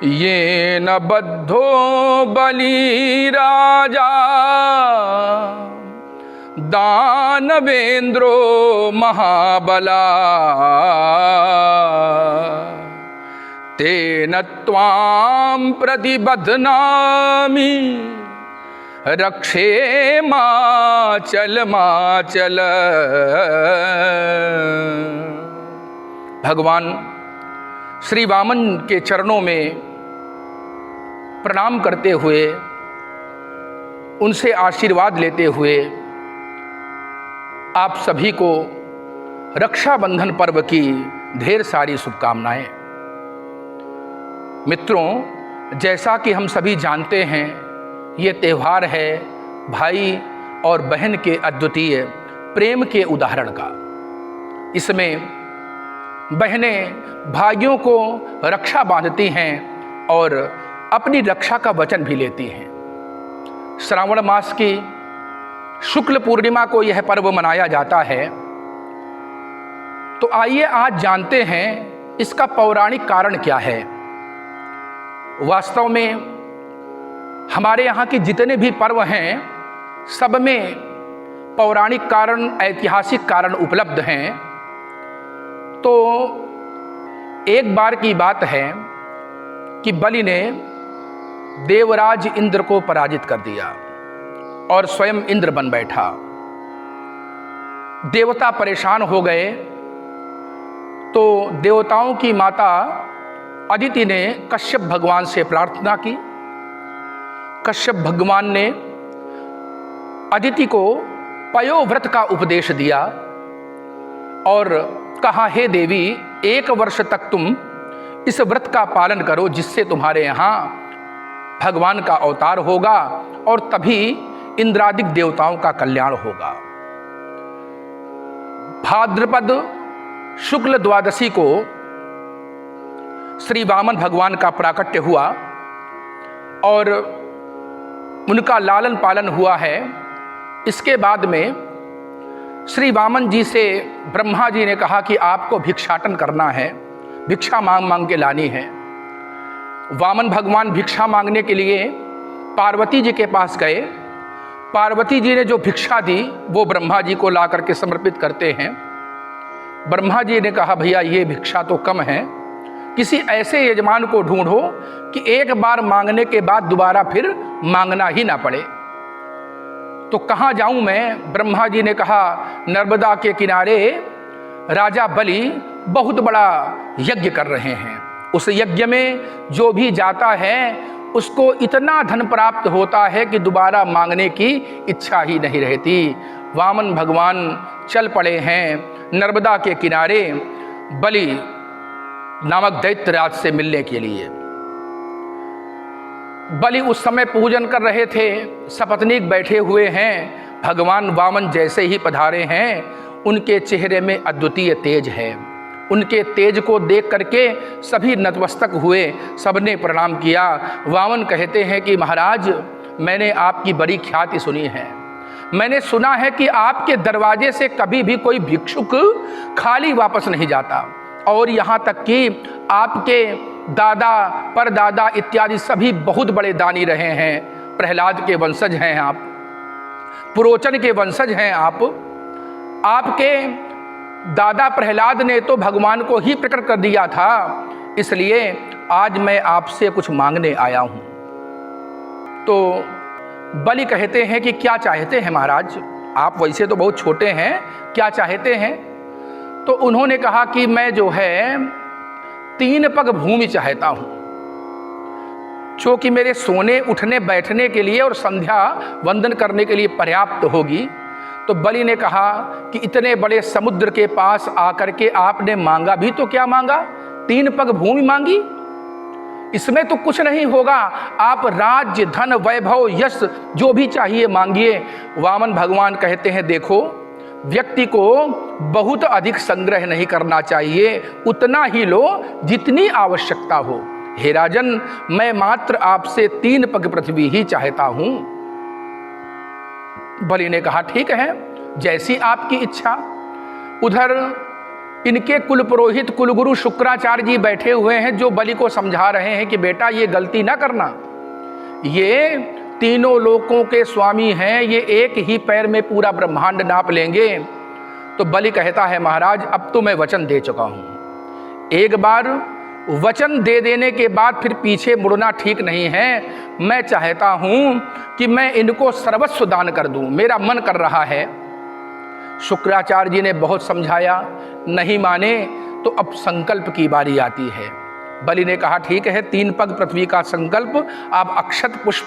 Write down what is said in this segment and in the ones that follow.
ये न बद्धो बलि राजा दानवेंद्रो महाबला तेन त्वां प्रतिबध्नामि रक्षे माचल माचल। भगवान श्री वामन के चरणों में प्रणाम करते हुए, उनसे आशीर्वाद लेते हुए आप सभी को रक्षाबंधन पर्व की ढेर सारी शुभकामनाएं। मित्रों, जैसा कि हम सभी जानते हैं, ये त्यौहार है भाई और बहन के अद्वितीय प्रेम के उदाहरण का। इसमें बहनें भाइयों को रक्षा बांधती हैं और अपनी रक्षा का वचन भी लेती हैं। श्रावण मास की शुक्ल पूर्णिमा को यह पर्व मनाया जाता है। तो आइए आज जानते हैं इसका पौराणिक कारण क्या है। वास्तव में हमारे यहाँ के जितने भी पर्व हैं, सब में पौराणिक कारण, ऐतिहासिक कारण उपलब्ध हैं। तो एक बार की बात है कि बलि ने देवराज इंद्र को पराजित कर दिया और स्वयं इंद्र बन बैठा। देवता परेशान हो गए तो देवताओं की माता अदिति ने कश्यप भगवान से प्रार्थना की। कश्यप भगवान ने अदिति को पयोव्रत का उपदेश दिया और कहा, हे देवी, 1 वर्ष तक तुम इस व्रत का पालन करो, जिससे तुम्हारे यहाँ भगवान का अवतार होगा और तभी इंद्रादिक देवताओं का कल्याण होगा। भाद्रपद शुक्ल द्वादशी को श्री वामन भगवान का प्राकट्य हुआ और उनका लालन पालन हुआ है। इसके बाद में श्री वामन जी से ब्रह्मा जी ने कहा कि आपको भिक्षाटन करना है, भिक्षा मांग मांग के लानी है। वामन भगवान भिक्षा मांगने के लिए पार्वती जी के पास गए। पार्वती जी ने जो भिक्षा दी वो ब्रह्मा जी को ला करके समर्पित करते हैं। ब्रह्मा जी ने कहा, भैया ये भिक्षा तो कम है, किसी ऐसे यजमान को ढूंढो कि एक बार मांगने के बाद दोबारा फिर मांगना ही ना पड़े। तो कहाँ जाऊं मैं? ब्रह्मा जी ने कहा, नर्मदा के किनारे राजा बलि बहुत बड़ा यज्ञ कर रहे हैं। उस यज्ञ में जो भी जाता है उसको इतना धन प्राप्त होता है कि दोबारा मांगने की इच्छा ही नहीं रहती। वामन भगवान चल पड़े हैं नर्मदा के किनारे बलि नामक दैत्यराज से मिलने के लिए। बलि उस समय पूजन कर रहे थे, सपत्नीक बैठे हुए हैं। भगवान वामन जैसे ही पधारे हैं, उनके चेहरे में अद्वितीय तेज है। उनके तेज को देख करके सभी नतमस्तक हुए, सबने प्रणाम किया। वामन कहते हैं कि महाराज, मैंने आपकी बड़ी ख्याति सुनी है। मैंने सुना है कि आपके दरवाजे से कभी भी कोई भिक्षुक खाली वापस नहीं जाता, और यहाँ तक कि आपके दादा परदादा इत्यादि सभी बहुत बड़े दानी रहे हैं। प्रहलाद के वंशज हैं आप, पुरोचन के वंशज हैं आप। आपके दादा प्रहलाद ने तो भगवान को ही प्रकट कर दिया था, इसलिए आज मैं आपसे कुछ मांगने आया हूँ। तो बलि कहते हैं कि क्या चाहते हैं महाराज? आप वैसे तो बहुत छोटे हैं, क्या चाहते हैं? तो उन्होंने कहा कि मैं जो है 3 पग भूमि चाहता हूँ, जो कि मेरे सोने उठने बैठने के लिए और संध्या वंदन करने के लिए पर्याप्त होगी। तो बलि ने कहा कि इतने बड़े समुद्र के पास आकर के आपने मांगा भी तो क्या मांगा? 3 पग भूमि मांगी, इसमें तो कुछ नहीं होगा। आप राज्य, धन, वैभव, यश जो भी चाहिए मांगिए। वामन भगवान कहते हैं, देखो, व्यक्ति को बहुत अधिक संग्रह नहीं करना चाहिए, उतना ही लो जितनी आवश्यकता हो। हे राजन, मैं मात्र आपसे 3 पग पृथ्वी ही चाहता हूं। बलि ने कहा, ठीक है, जैसी आपकी इच्छा। उधर इनके कुल पुरोहित कुलगुरु शुक्राचार्य जी बैठे हुए हैं, जो बलि को समझा रहे हैं कि बेटा ये गलती ना करना, ये तीनों लोकों के स्वामी हैं, ये एक ही पैर में पूरा ब्रह्मांड नाप लेंगे। तो बलि कहता है महाराज अब तो मैं वचन दे चुका हूँ, एक बार वचन दे देने के बाद फिर पीछे मुड़ना ठीक नहीं है। मैं चाहता हूँ कि मैं इनको सर्वस्व दान कर दूँ, मेरा मन कर रहा है। शुक्राचार्य जी ने बहुत समझाया, नहीं माने तो अब संकल्प की बारी आती है। बलि ने कहा ठीक है, 3 पग पृथ्वी का संकल्प आप अक्षत पुष्प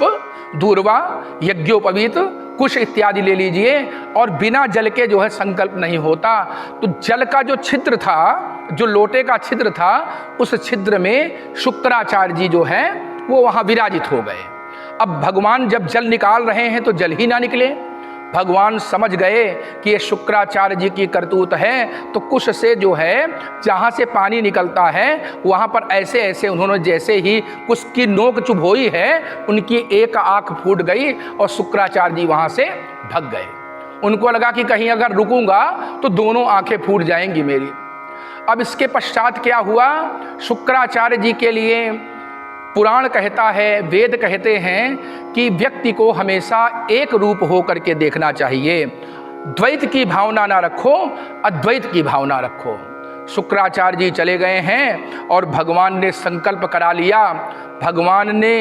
दूर्वा यज्ञोपवीत कुश इत्यादि ले लीजिए, और बिना जल के जो है संकल्प नहीं होता। तो जल का जो छिद्र था, जो लोटे का छिद्र था, उस छिद्र में शुक्राचार्य जी जो है वो वहाँ विराजित हो गए। अब भगवान जब जल निकाल रहे हैं तो जल ही ना निकले। भगवान समझ गए कि ये शुक्राचार्य जी की करतूत है, तो कुश से जो है जहाँ से पानी निकलता है वहाँ पर ऐसे ऐसे उन्होंने जैसे ही कुश की नोक चुभोई है, उनकी एक आँख फूट गई और शुक्राचार्य जी वहाँ से भाग गए। उनको लगा कि कहीं अगर रुकूंगा तो दोनों आँखें फूट जाएंगी मेरी। अब इसके पश्चात क्या हुआ, शुक्राचार्य जी के लिए पुराण कहता है, वेद कहते हैं कि व्यक्ति को हमेशा एक रूप हो करके देखना चाहिए, द्वैत की भावना ना रखो, अद्वैत की भावना रखो। शुक्राचार्य जी चले गए हैं और भगवान ने संकल्प करा लिया। भगवान ने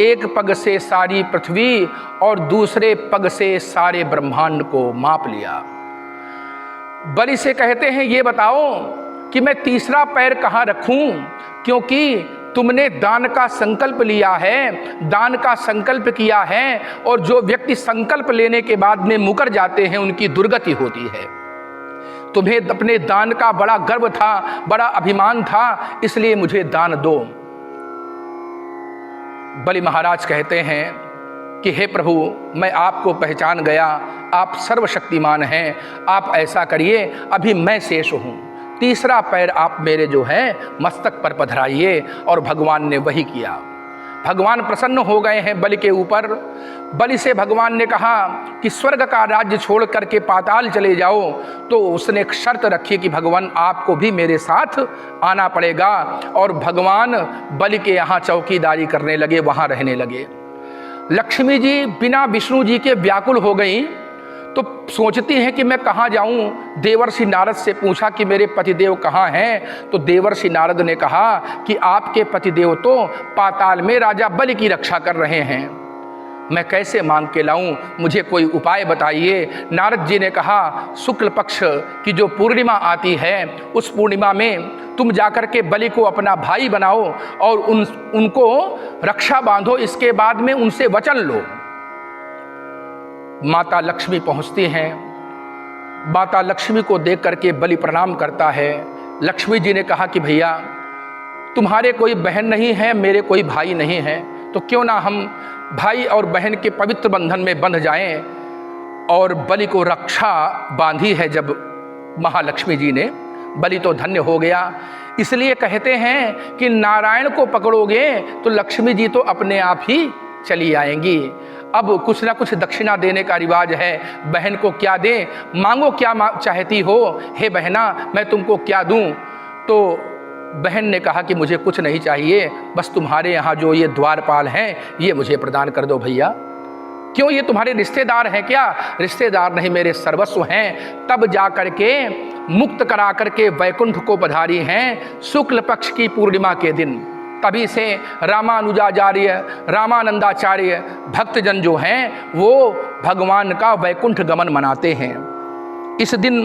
एक पग से सारी पृथ्वी और दूसरे पग से सारे ब्रह्मांड को माप लिया। बलि से कहते हैं ये बताओ कि मैं तीसरा पैर कहाँ रखूं, क्योंकि तुमने दान का संकल्प लिया है, दान का संकल्प किया है, और जो व्यक्ति संकल्प लेने के बाद में मुकर जाते हैं उनकी दुर्गति होती है। तुम्हें अपने दान का बड़ा गर्व था, बड़ा अभिमान था, इसलिए मुझे दान दो। बलि महाराज कहते हैं कि हे प्रभु, मैं आपको पहचान गया, आप सर्वशक्तिमान हैं, आप ऐसा करिए अभी मैं शेष हूँ, तीसरा पैर आप मेरे जो है मस्तक पर पधराइए। और भगवान ने वही किया। भगवान प्रसन्न हो गए हैं बलि के ऊपर। बलि से भगवान ने कहा कि स्वर्ग का राज्य छोड़ करके पाताल चले जाओ। तो उसने एक शर्त रखी कि भगवान आपको भी मेरे साथ आना पड़ेगा। और भगवान बलि के यहाँ चौकीदारी करने लगे, वहाँ रहने लगे। लक्ष्मी जी बिना विष्णु जी के व्याकुल हो गई, तो सोचती हैं कि मैं कहाँ जाऊँ। देवर्षि नारद से पूछा कि मेरे पतिदेव कहाँ हैं। तो देवर्षि नारद ने कहा कि आपके पतिदेव तो पाताल में राजा बलि की रक्षा कर रहे हैं, मैं कैसे मांग के लाऊं, मुझे कोई उपाय बताइए। नारद जी ने कहा शुक्ल पक्ष की जो पूर्णिमा आती है, उस पूर्णिमा में तुम जाकर के बलि को अपना भाई बनाओ और उनको रक्षा बांधो, इसके बाद में उनसे वचन लो। माता लक्ष्मी पहुंचती हैं। माता लक्ष्मी को देख करके बलि प्रणाम करता है। लक्ष्मी जी ने कहा कि भैया तुम्हारे कोई बहन नहीं है, मेरे कोई भाई नहीं है, तो क्यों ना हम भाई और बहन के पवित्र बंधन में बंध जाएं। और बलि को रक्षा बांधी है जब महालक्ष्मी जी ने, बलि तो धन्य हो गया। इसलिए कहते हैं कि नारायण को पकड़ोगे तो लक्ष्मी जी तो अपने आप ही चली आएंगी। अब कुछ ना कुछ दक्षिणा देने का रिवाज है। बहन को क्या दें, मांगो क्या चाहती हो, हे बहना मैं तुमको क्या दूं। तो बहन ने कहा कि मुझे कुछ नहीं चाहिए, बस तुम्हारे यहाँ जो ये द्वारपाल हैं ये मुझे प्रदान कर दो भैया। क्यों, ये तुम्हारे रिश्तेदार हैं क्या? रिश्तेदार नहीं, मेरे सर्वस्व हैं। तब जा कर के मुक्त करा करके वैकुंठ को पधारी हैं शुक्ल पक्ष की पूर्णिमा के दिन। तभी से रामानुजाचार्य, रामानंदाचार्य भक्तजन जो हैं वो भगवान का वैकुंठ गमन मनाते हैं। इस दिन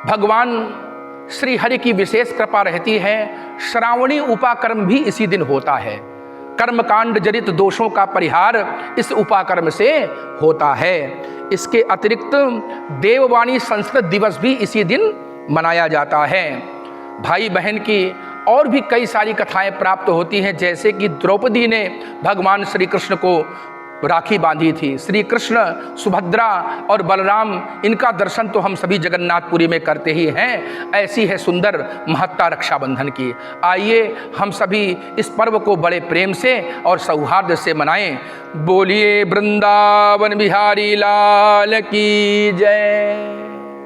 भगवान श्री हरि की विशेष कृपा रहती है। श्रावणी उपाकर्म भी इसी दिन होता है। कर्मकांड जनित दोषों का परिहार इस उपाकर्म से होता है। इसके अतिरिक्त देववाणी संस्कृत दिवस भी इसी दिन मनाया जाता है। भाई बहन की और भी कई सारी कथाएं प्राप्त होती हैं, जैसे कि द्रौपदी ने भगवान श्री कृष्ण को राखी बांधी थी। श्री कृष्ण, सुभद्रा और बलराम, इनका दर्शन तो हम सभी जगन्नाथपुरी में करते ही हैं। ऐसी है सुंदर महत्ता रक्षाबंधन की। आइए हम सभी इस पर्व को बड़े प्रेम से और सौहार्द से मनाएं। बोलिए वृंदावन बिहारी लाल की जय।